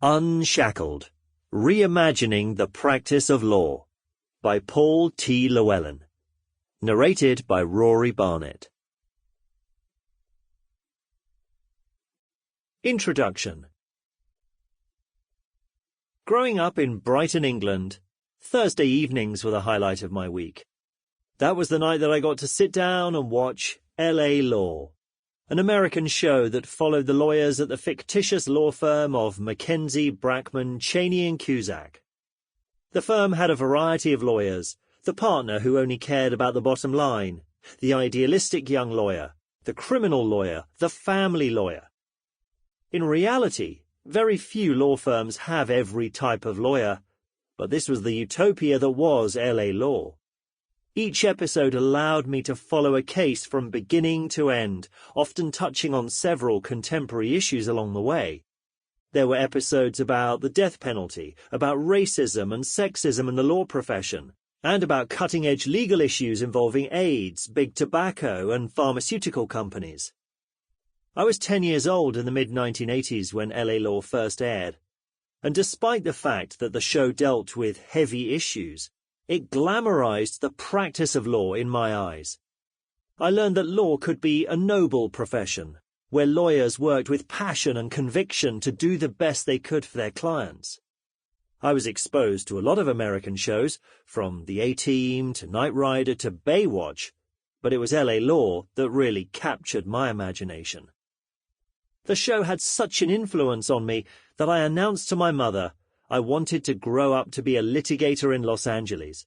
Unshackled, Reimagining the Practice of Law by Paul T. Llewellyn. Narrated by Rory Barnett. Introduction. Growing up in Brighton, England, Thursday evenings were the highlight of my week. That was the night that I got to sit down and watch L.A. Law, an American show that followed the lawyers at the fictitious law firm of Mackenzie, Brackman, Cheney and Cusack. The firm had a variety of lawyers: the partner who only cared about the bottom line, the idealistic young lawyer, the criminal lawyer, the family lawyer. In reality, very few law firms have every type of lawyer, but this was the utopia that was L.A. Law. Each episode allowed me to follow a case from beginning to end, often touching on several contemporary issues along the way. There were episodes about the death penalty, about racism and sexism in the law profession, and about cutting-edge legal issues involving AIDS, big tobacco, and pharmaceutical companies. I was 10 years old in the mid-1980s when L.A. Law first aired, and despite the fact that the show dealt with heavy issues, it glamorized the practice of law in my eyes. I learned that law could be a noble profession, where lawyers worked with passion and conviction to do the best they could for their clients. I was exposed to a lot of American shows, from The A-Team to Knight Rider to Baywatch, but it was L.A. Law that really captured my imagination. The show had such an influence on me that I announced to my mother I wanted to grow up to be a litigator in Los Angeles.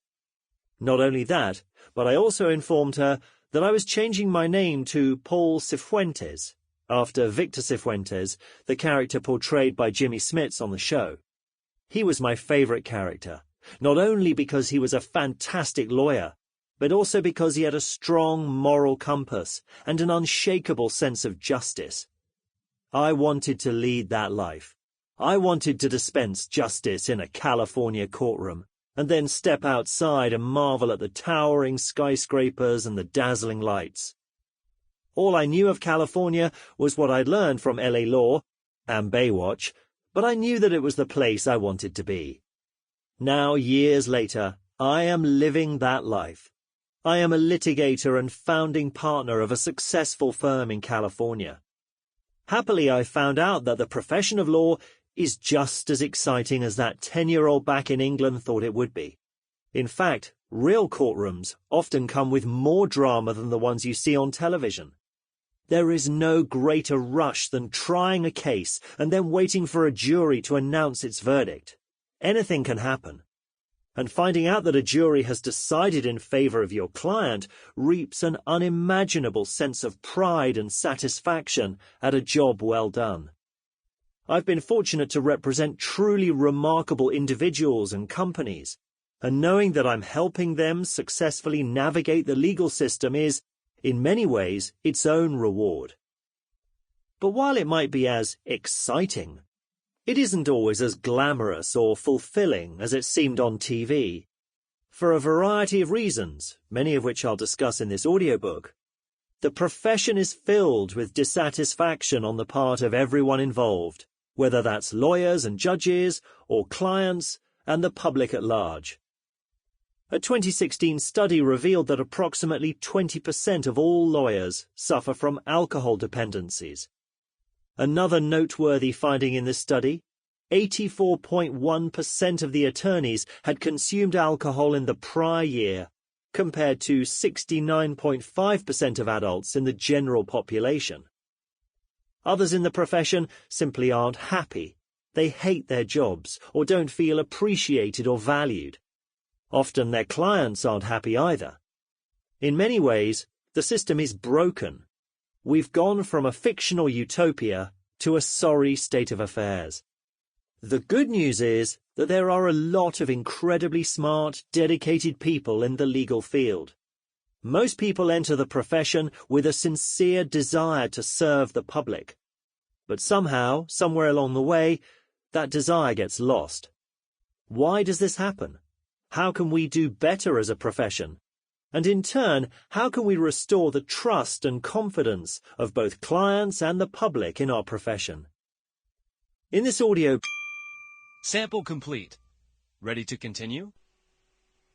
Not only that, but I also informed her that I was changing my name to Paul Cifuentes, after Victor Cifuentes, the character portrayed by Jimmy Smits on the show. He was my favorite character, not only because he was a fantastic lawyer, but also because he had a strong moral compass and an unshakable sense of justice. I wanted to lead that life. I wanted to dispense justice in a California courtroom, and then step outside and marvel at the towering skyscrapers and the dazzling lights. All I knew of California was what I'd learned from L.A. Law and Baywatch, but I knew that it was the place I wanted to be. Now, years later, I am living that life. I am a litigator and founding partner of a successful firm in California. Happily, I found out that the profession of law is just as exciting as that 10-year-old back in England thought it would be. In fact, real courtrooms often come with more drama than the ones you see on television. There is no greater rush than trying a case and then waiting for a jury to announce its verdict. Anything can happen. And finding out that a jury has decided in favor of your client reaps an unimaginable sense of pride and satisfaction at a job well done. I've been fortunate to represent truly remarkable individuals and companies, and knowing that I'm helping them successfully navigate the legal system is, in many ways, its own reward. But while it might be as exciting, it isn't always as glamorous or fulfilling as it seemed on TV. For a variety of reasons, many of which I'll discuss in this audiobook, the profession is filled with dissatisfaction on the part of everyone involved, whether that's lawyers and judges, or clients, and the public at large. A 2016 study revealed that approximately 20% of all lawyers suffer from alcohol dependencies. Another noteworthy finding in this study, 84.1% of the attorneys had consumed alcohol in the prior year, compared to 69.5% of adults in the general population. Others in the profession simply aren't happy. They hate their jobs or don't feel appreciated or valued. Often their clients aren't happy either. In many ways, the system is broken. We've gone from a fictional utopia to a sorry state of affairs. The good news is that there are a lot of incredibly smart, dedicated people in the legal field. Most people enter the profession with a sincere desire to serve the public. But somehow, somewhere along the way, that desire gets lost. Why does this happen? How can we do better as a profession? And in turn, how can we restore the trust and confidence of both clients and the public in our profession? In this audio, Sample complete. Ready to continue?